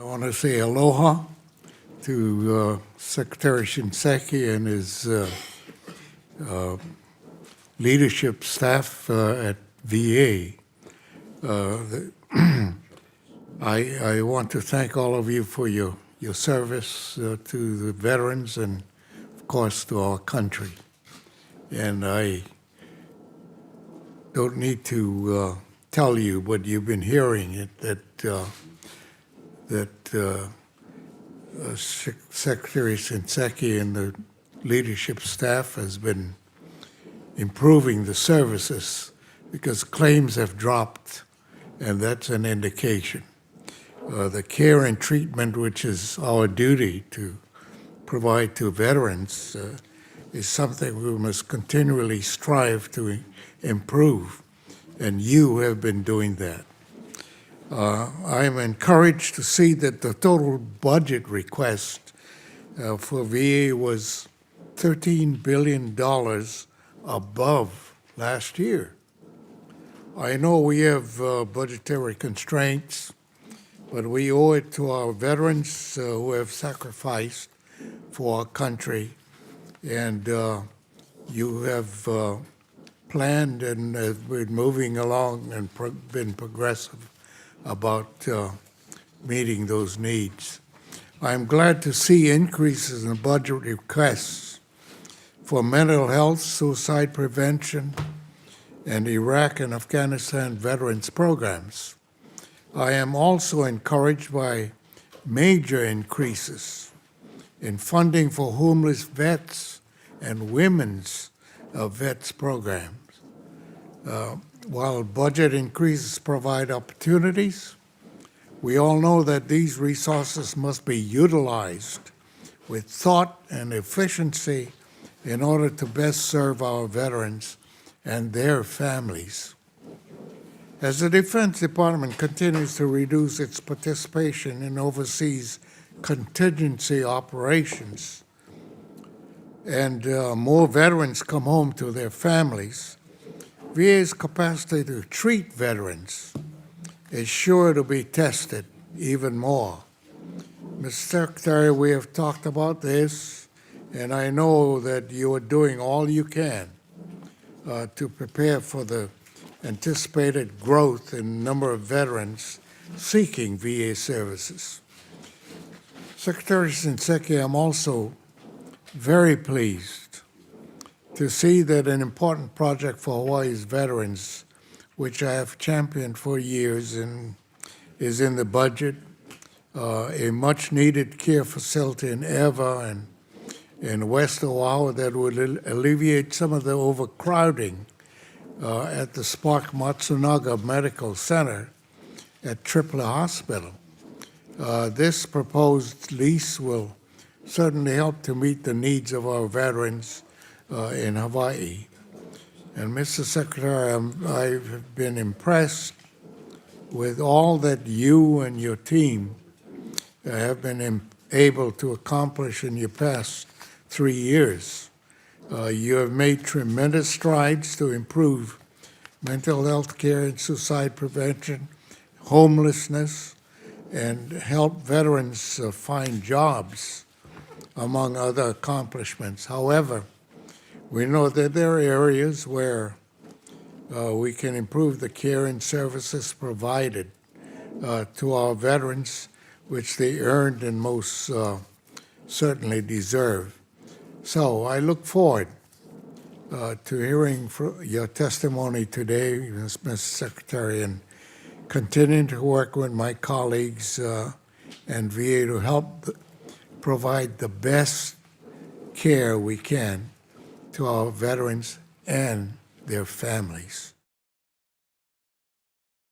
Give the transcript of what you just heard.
I want to say aloha to Secretary Shinseki and his leadership staff at VA. I want to thank all of you for your service to the veterans and, of course, to our country. And I don't need to tell you, but you've been hearing it, that Secretary Shinseki and the leadership staff has been improving the services because claims have dropped, and that's an indication. The care and treatment, which is our duty to provide to veterans, is something we must continually strive to improve, and you have been doing that. I am encouraged to see that the total budget request for VA was $13 billion above last year. I know we have budgetary constraints, but we owe it to our veterans who have sacrificed for our country, and you have planned and have been moving along and been progressive about meeting those needs. I'm glad to see increases in budget requests for mental health, suicide prevention, and Iraq and Afghanistan veterans programs. I am also encouraged by major increases in funding for homeless vets and women's vets programs. While budget increases provide opportunities, we all know that these resources must be utilized with thought and efficiency in order to best serve our veterans and their families. As the Defense Department continues to reduce its participation in overseas contingency operations and more veterans come home to their families, VA's capacity to treat veterans is sure to be tested even more. Mr. Secretary, we have talked about this, and I know that you are doing all you can to prepare for the anticipated growth in the number of veterans seeking VA services. Secretary Shinseki, I'm also very pleased to see that an important project for Hawaii's veterans, which I have championed for years and is in the budget, a much-needed care facility in Eva and in West Oahu that would alleviate some of the overcrowding at the Spark Matsunaga Medical Center at Tripler Hospital. This proposed lease will certainly help to meet the needs of our veterans in Hawaii. And Mr. Secretary, I've been impressed with all that you and your team have been able to accomplish in your past 3 years. You have made tremendous strides to improve mental health care and suicide prevention, homelessness, and help veterans find jobs, among other accomplishments. However, we know that there are areas where we can improve the care and services provided to our veterans, which they earned and most certainly deserve. So I look forward to hearing your testimony today, Mr. Secretary, and continuing to work with my colleagues and VA to help provide the best care we can to our veterans and their families.